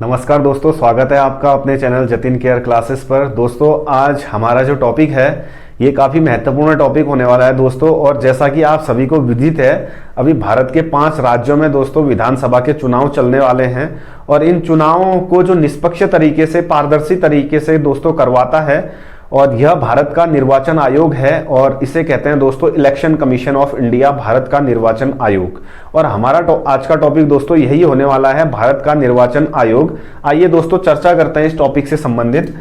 नमस्कार दोस्तों, स्वागत है आपका अपने चैनल जतिन केयर क्लासेस पर। दोस्तों आज हमारा जो टॉपिक है ये काफ़ी महत्वपूर्ण टॉपिक होने वाला है दोस्तों। और जैसा कि आप सभी को विदित है, अभी भारत के 5 राज्यों में दोस्तों विधानसभा के चुनाव चलने वाले हैं और इन चुनावों को जो निष्पक्ष तरीके से, पारदर्शी तरीके से दोस्तों करवाता है और यह भारत का निर्वाचन आयोग है और इसे कहते हैं दोस्तों election commission of India, Bharat का निर्वाचन आयोग। और हमारा आज का टॉपिक दोस्तों यही होने वाला है, भारत का निर्वाचन आयोग। आइए दोस्तों चर्चा करते हैं इस टॉपिक से संबंधित।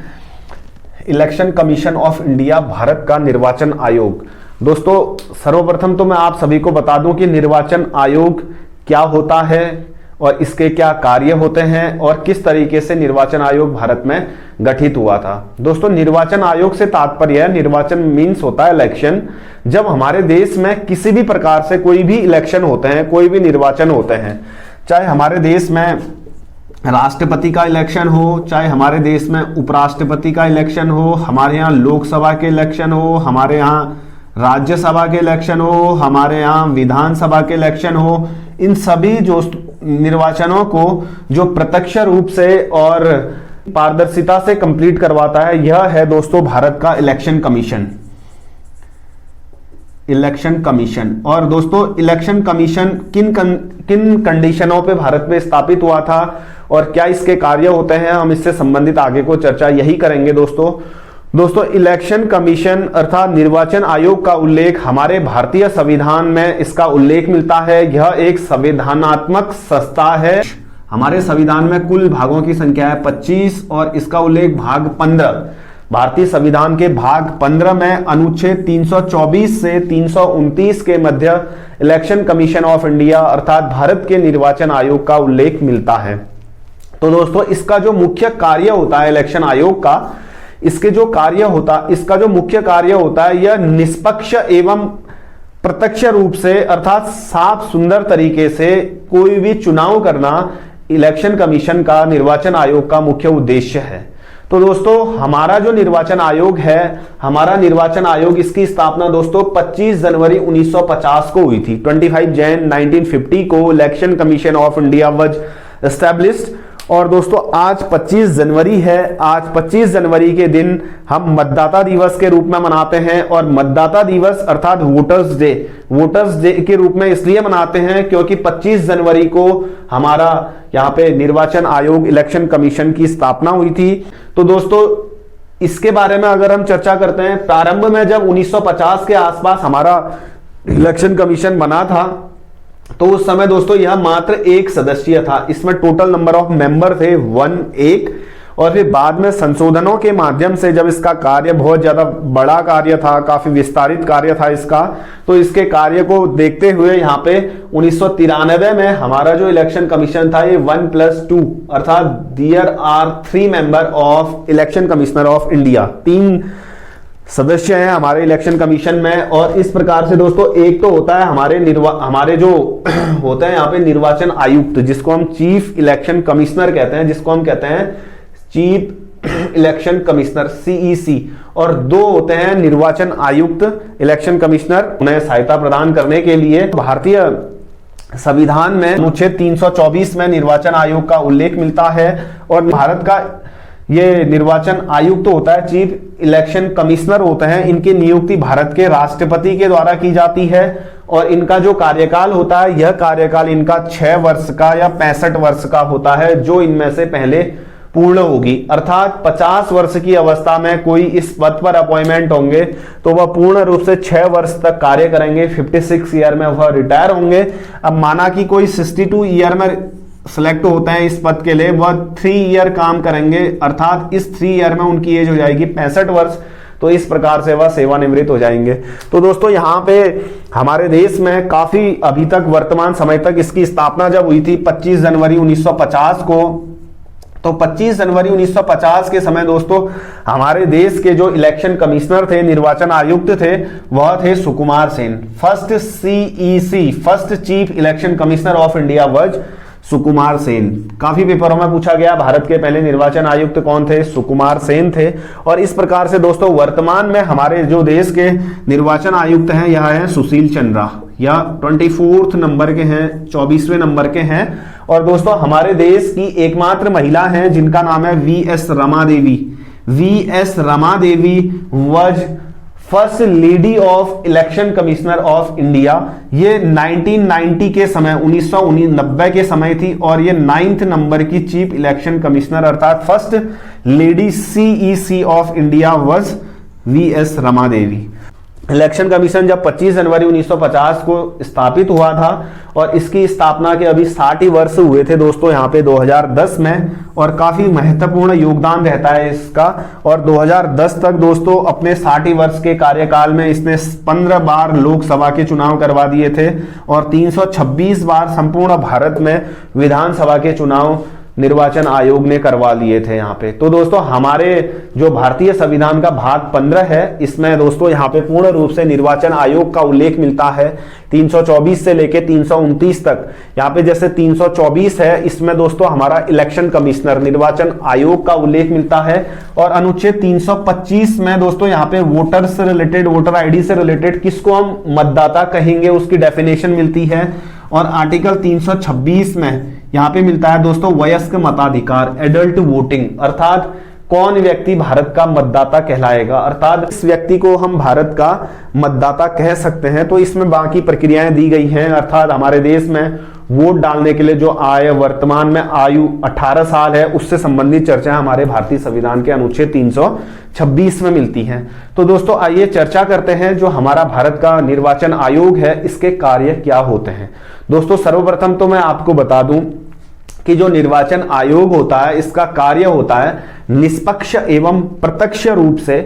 Election commission of India, Bharat का निर्वाचन आयोग। दोस्तों सर्वप्रथम तो मैं आप सभी को बता दूं कि निर्वाचन आयोग क्या होता है और इसके क्या कार्य होते हैं और किस तरीके से निर्वाचन आयोग भारत में गठित हुआ था। दोस्तों निर्वाचन आयोग से तात्पर्य है, निर्वाचन मीन्स होता है इलेक्शन। जब हमारे देश में किसी भी प्रकार से कोई भी इलेक्शन होते हैं, कोई भी निर्वाचन होते हैं, चाहे हमारे देश में राष्ट्रपति का इलेक्शन हो, चाहे हमारे देश में उपराष्ट्रपति का इलेक्शन हो, हमारे यहाँ लोकसभा के इलेक्शन हो, हमारे यहाँ राज्यसभा के इलेक्शन हो, हमारे यहाँ विधानसभा के इलेक्शन हो, इन सभी जो निर्वाचनों को जो प्रत्यक्ष रूप से और पारदर्शिता से कंप्लीट करवाता है, यह है दोस्तों भारत का इलेक्शन कमीशन। Election commission. और दोस्तों इलेक्शन कमीशन किन कंडीशनों पे भारत में स्थापित हुआ था और क्या इसके कार्य होते हैं, हम इससे संबंधित आगे को चर्चा यही करेंगे दोस्तों इलेक्शन कमीशन अर्थात निर्वाचन आयोग का उल्लेख हमारे भारतीय संविधान में इसका उल्लेख मिलता है। यह एक संवैधानात्मक संस्था है। हमारे संविधान में कुल भागों की संख्या है 25 और इसका उल्लेख भाग 15, भारतीय संविधान के भाग 15 में अनुच्छेद 324 से 329 के मध्य इलेक्शन कमीशन ऑफ इंडिया अर्थात भारत के निर्वाचन आयोग का उल्लेख मिलता है। तो दोस्तों इसका जो मुख्य कार्य होता है इलेक्शन आयोग का, इसका जो मुख्य कार्य होता है, यह निष्पक्ष एवं प्रत्यक्ष रूप से अर्थात साफ सुंदर तरीके से कोई भी चुनाव करना इलेक्शन कमीशन का, निर्वाचन आयोग का मुख्य उद्देश्य है। तो दोस्तों हमारा जो निर्वाचन आयोग है, हमारा निर्वाचन आयोग, इसकी स्थापना दोस्तों 25 जनवरी 1950 को हुई थी। 25 जैन 1950 को election commission of India was established. और दोस्तों आज 25 जनवरी है। आज 25 जनवरी के दिन हम मतदाता दिवस के रूप में मनाते हैं और मतदाता दिवस अर्थात वोटर्स डे के रूप में इसलिए मनाते हैं क्योंकि 25 जनवरी को हमारा यहाँ पे निर्वाचन आयोग इलेक्शन कमीशन की स्थापना हुई थी। तो दोस्तों इसके बारे में अगर हम चर्चा करते हैं, प्रारंभ में जब 1950 के आसपास हमारा इलेक्शन कमीशन बना था तो उस समय दोस्तों यह मात्र एक सदस्यीय था। इसमें टोटल नंबर ऑफ मेंबर थे 1 और फिर बाद में संशोधनों के माध्यम से जब इसका कार्य बहुत ज्यादा बड़ा कार्य था, काफी विस्तारित कार्य था इसका, तो इसके कार्य को देखते हुए यहाँ पे 1993 में हमारा जो इलेक्शन कमीशन था ये 1+2 अर्थात there are 3 member of election commissioner of India, 3 सदस्य हैं हमारे इलेक्शन कमीशन में। और इस प्रकार से दोस्तों एक तो होता है हमारे जो होते हैं यहाँ पे निर्वाचन आयुक्त, जिसको हम चीफ इलेक्शन कमिश्नर कहते हैं, जिसको हम कहते हैं चीफ इलेक्शन कमिश्नर CEC। और 2 होते हैं निर्वाचन आयुक्त इलेक्शन कमिश्नर। उन्हें सहायता प्रदान करने के लिए भारतीय संविधान में अनुच्छेद 324 में निर्वाचन आयोग का उल्लेख मिलता है। और भारत का ये निर्वाचन आयुक्त तो होता है, चीफ इलेक्शन कमिश्नर होते हैं, इनकी नियुक्ति भारत के राष्ट्रपति के द्वारा की जाती है। और इनका जो कार्यकाल होता है, यह कार्यकाल इनका 6 वर्ष का या 65 वर्ष का होता है, जो इनमें से पहले पूर्ण होगी। अर्थात 50 वर्ष की अवस्था में कोई इस पद पर अपॉइंटमेंट होंगे तो वह पूर्ण रूप से 6 वर्ष तक कार्य करेंगे, 56 ईयर में वह रिटायर होंगे। अब माना कि कोई 62 ईयर में सिलेक्ट होते हैं इस पद के लिए, वह 3 ईयर काम करेंगे, अर्थात इस 3 ईयर में उनकी एज हो जाएगी 65 वर्ष। तो इस प्रकार से वह सेवानिवृत्त हो जाएंगे। तो दोस्तों यहाँ पे हमारे देश में काफी अभी तक वर्तमान समय तक इसकी स्थापना जब हुई थी 25 जनवरी 1950 को, तो 25 जनवरी 1950 के समय दोस्तों हमारे देश के जो इलेक्शन कमिश्नर थे, निर्वाचन आयुक्त थे, वह थे Sukumar Sen. First CEC, first chief election commissioner of India was Sukumar Sen. काफी पेपरों में पूछा गया भारत के पहले निर्वाचन आयुक्त कौन थे, सुकुमार सेन थे। और इस प्रकार से दोस्तों वर्तमान में हमारे जो देश के निर्वाचन आयुक्त हैं यह है सुशील चंद्रा, या 24 नंबर के हैं, 24वें नंबर के हैं। और दोस्तों हमारे देश की एकमात्र महिला हैं जिनका नाम है V S Rama Devi. V S Rama Devi was first lady of election commissioner of India. ये 1990 के समय 1990 के समय थी और ये 9th नंबर की चीफ इलेक्शन कमिश्नर अर्थात first lady CEC of India was V S Rama Devi. Election commission जब 25 जनवरी 1950 को स्थापित हुआ था और इसकी स्थापना के अभी 60 ही वर्ष हुए थे दोस्तों यहाँ पे 2010 में, और काफी महत्वपूर्ण योगदान रहता है इसका। और 2010 तक दोस्तों अपने 60 वर्ष के कार्यकाल में इसने 15 बार लोकसभा के चुनाव करवा दिए थे और 326 बार संपूर्ण भारत में विधानसभा के चुनाव निर्वाचन आयोग ने करवा लिए थे यहाँ पे। तो दोस्तों हमारे जो भारतीय संविधान का भाग 15 है इसमें दोस्तों यहाँ पे पूर्ण रूप से निर्वाचन आयोग का उल्लेख मिलता है 324 से लेके 329 तक। यहाँ पे जैसे 324 है इसमें दोस्तों हमारा इलेक्शन कमिश्नर निर्वाचन आयोग का उल्लेख मिलता है। और अनुच्छेद 325 में दोस्तों यहाँ पे वोटर से रिलेटेड, वोटर आईडी से रिलेटेड किसको हम मतदाता कहेंगे उसकी डेफिनेशन मिलती है। और आर्टिकल 326 में यहां पे मिलता है दोस्तों वयस्क मताधिकार, एडल्ट वोटिंग, अर्थात कौन व्यक्ति भारत का मतदाता कहलाएगा, अर्थात इस व्यक्ति को हम भारत का मतदाता कह सकते हैं। तो इसमें बाकी प्रक्रियाएं दी गई हैं, अर्थात हमारे देश में वोट डालने के लिए जो वर्तमान में आयु 18 साल है उससे संबंधित चर्चा हमारे भारतीय संविधान के अनुच्छेद 326 में मिलती हैं। तो दोस्तों आइए चर्चा करते हैं जो हमारा भारत का निर्वाचन आयोग है इसके कार्य क्या होते हैं। दोस्तों सर्वप्रथम तो मैं आपको बता दूं कि जो निर्वाचन आयोग होता है इसका कार्य होता है निष्पक्ष एवं प्रत्यक्ष रूप से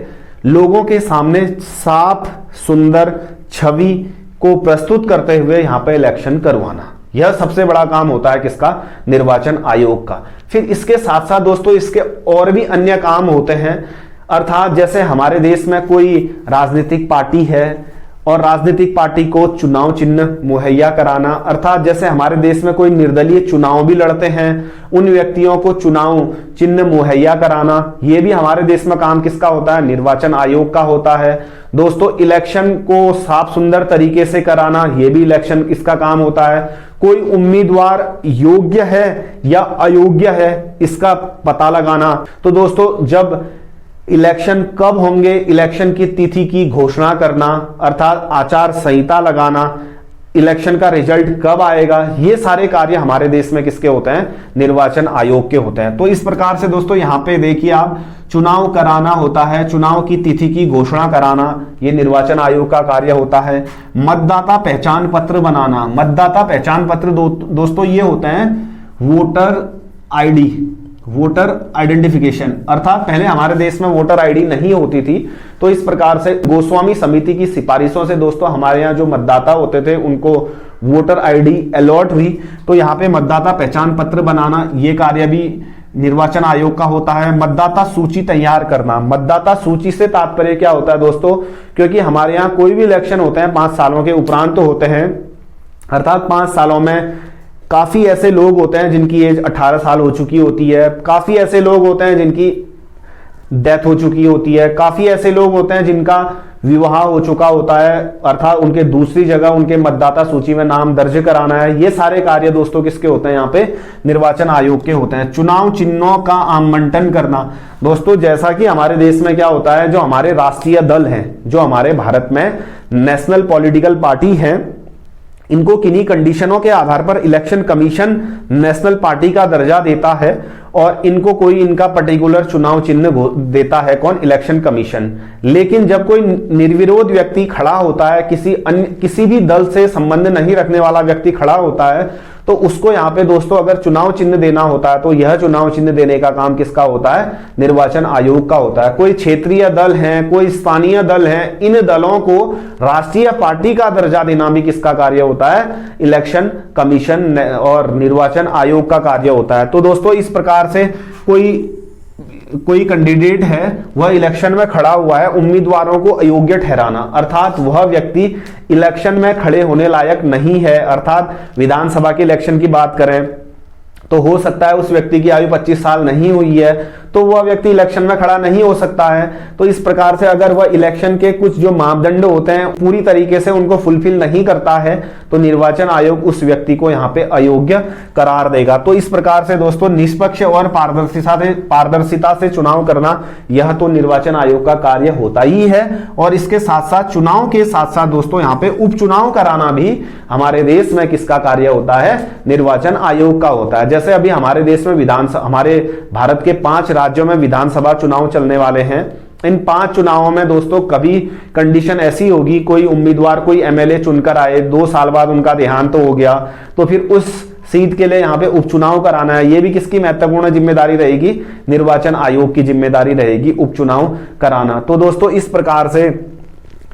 लोगों के सामने साफ सुंदर छवि को प्रस्तुत करते हुए यहाँ पे इलेक्शन करवाना। यह सबसे बड़ा काम होता है किसका, निर्वाचन आयोग का। फिर इसके साथ साथ दोस्तों इसके और भी अन्य काम होते हैं, अर्थात जैसे हमारे देश में कोई राजनीतिक पार्टी है और राजनीतिक पार्टी को चुनाव चिन्ह मुहैया कराना, अर्थात जैसे हमारे देश में कोई निर्दलीय चुनाव भी लड़ते हैं उन व्यक्तियों को चुनाव चिन्ह मुहैया कराना, ये भी हमारे देश में काम किसका होता है, निर्वाचन आयोग का होता है। दोस्तों इलेक्शन को साफ सुंदर तरीके से कराना, ये भी इलेक्शन इसका काम होता है। कोई उम्मीदवार योग्य है या अयोग्य है इसका पता लगाना। तो दोस्तों जब इलेक्शन कब होंगे, इलेक्शन की तिथि की घोषणा करना, अर्थात आचार संहिता लगाना, इलेक्शन का रिजल्ट कब आएगा, ये सारे कार्य हमारे देश में किसके होते हैं, निर्वाचन आयोग के होते हैं। तो इस प्रकार से दोस्तों यहाँ पे देखिए आप, चुनाव कराना होता है, चुनाव की तिथि की घोषणा कराना, ये निर्वाचन आयोग का कार्य होता है। मतदाता पहचान पत्र बनाना, मतदाता पहचान पत्र दोस्तों ये होते हैं वोटर आईडी, वोटर आइडेंटिफिकेशन, अर्थात पहले हमारे देश में वोटर आईडी नहीं होती थी। तो इस प्रकार से गोस्वामी समिति की सिफारिशों से दोस्तों हमारे यहाँ जो मतदाता होते थे उनको वोटर आईडी अलॉट हुई। तो यहाँ पे मतदाता पहचान पत्र बनाना ये कार्य भी निर्वाचन आयोग का होता है। मतदाता सूची तैयार करना, मतदाता सूची से तात्पर्य क्या होता है दोस्तों, क्योंकि हमारे यहाँ कोई भी इलेक्शन होते हैं 5 सालों के उपरांत तो होते हैं, अर्थात 5 सालों में काफी ऐसे लोग होते हैं जिनकी एज 18 साल हो चुकी होती है, काफी ऐसे लोग होते हैं जिनकी डेथ हो चुकी होती है, काफी ऐसे लोग होते हैं जिनका विवाह हो चुका होता है, अर्थात उनके दूसरी जगह उनके मतदाता सूची में नाम दर्ज कराना है। ये सारे कार्य दोस्तों किसके होते हैं, यहाँ पे निर्वाचन आयोग के होते हैं। चुनाव चिन्हों का आवंटन करना, दोस्तों जैसा कि हमारे देश में क्या होता है, जो हमारे राष्ट्रीय दल हैं, जो हमारे भारत में नेशनल पॉलिटिकल पार्टी है, इनको किन्हीं कंडीशनों के आधार पर इलेक्शन कमीशन नेशनल पार्टी का दर्जा देता है और इनको कोई इनका पर्टिकुलर चुनाव चिन्ह देता है, कौन, इलेक्शन कमीशन। लेकिन जब कोई निर्विरोध व्यक्ति खड़ा होता है, किसी भी दल से संबंध नहीं रखने वाला व्यक्ति खड़ा होता है, तो उसको यहाँ पे दोस्तों अगर चुनाव चिन्ह देना होता है तो यह चुनाव चिन्ह देने का काम किसका होता है, निर्वाचन आयोग का होता है। कोई क्षेत्रीय दल है, कोई स्थानीय दल है, इन दलों को राष्ट्रीय पार्टी का दर्जा देना भी किसका कार्य होता है, इलेक्शन कमीशन और निर्वाचन आयोग का कार्य होता है। तो दोस्तों इस प्रकार से कोई कैंडिडेट है वह इलेक्शन में खड़ा हुआ है, उम्मीदवारों को अयोग्य ठहराना, अर्थात वह व्यक्ति इलेक्शन में खड़े होने लायक नहीं है, अर्थात विधानसभा के इलेक्शन की बात करें तो हो सकता है उस व्यक्ति की आयु 25 साल नहीं हुई है तो वह व्यक्ति इलेक्शन में खड़ा नहीं हो सकता है। तो इस प्रकार से अगर वह इलेक्शन के कुछ जो मापदंड होते हैं पूरी तरीके से उनको फुलफिल नहीं करता है तो निर्वाचन आयोग उस व्यक्ति को यहाँ पे अयोग्य करार देगा। तो इस प्रकार से दोस्तों निष्पक्ष और पारदर्शिता से चुनाव करना यह तो निर्वाचन आयोग का कार्य होता ही है। और इसके साथ साथ चुनाव के साथ साथ दोस्तों यहाँ पे उपचुनाव कराना भी हमारे देश में किसका कार्य होता है, निर्वाचन आयोग का होता है। जैसे अभी हमारे देश में हमारे भारत के 5 राज्यों में विधानसभा चुनाव चलने वाले हैं। इन 5 चुनावों में दोस्तों कभी कंडीशन ऐसी होगी, कोई उम्मीदवार कोई एमएलए चुनकर आए, 2 साल बाद उनका देहांत हो गया तो फिर उस सीट के लिए यहाँ पे उपचुनाव कराना है, ये भी किसकी महत्वपूर्ण जिम्मेदारी रहेगी, निर्वाचन आयोग की जिम्मेदारी रहेगी उपचुनाव कराना। तो दोस्तों इस प्रकार से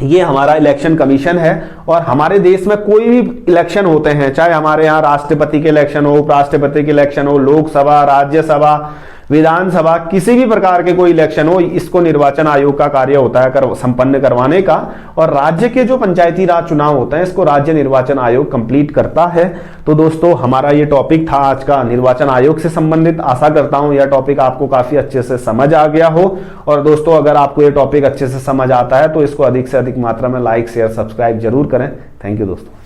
ये हमारा इलेक्शन कमीशन है। और हमारे देश में कोई भी इलेक्शन होते हैं, चाहे हमारे यहाँ राष्ट्रपति के इलेक्शन हो, उपराष्ट्रपति के इलेक्शन हो, लोकसभा, राज्यसभा, विधानसभा, किसी भी प्रकार के कोई इलेक्शन हो, इसको निर्वाचन आयोग का कार्य होता है संपन्न करवाने का। और राज्य के जो पंचायती राज चुनाव होते हैं इसको राज्य निर्वाचन आयोग कंप्लीट करता है। तो दोस्तों हमारा ये टॉपिक था आज का निर्वाचन आयोग से संबंधित। आशा करता हूं यह टॉपिक आपको काफी अच्छे से समझ आ गया हो। और दोस्तों अगर आपको ये टॉपिक अच्छे से समझ आता है तो इसको अधिक से अधिक मात्रा में लाइक, शेयर, सब्सक्राइब जरूर करें। थैंक यू दोस्तों।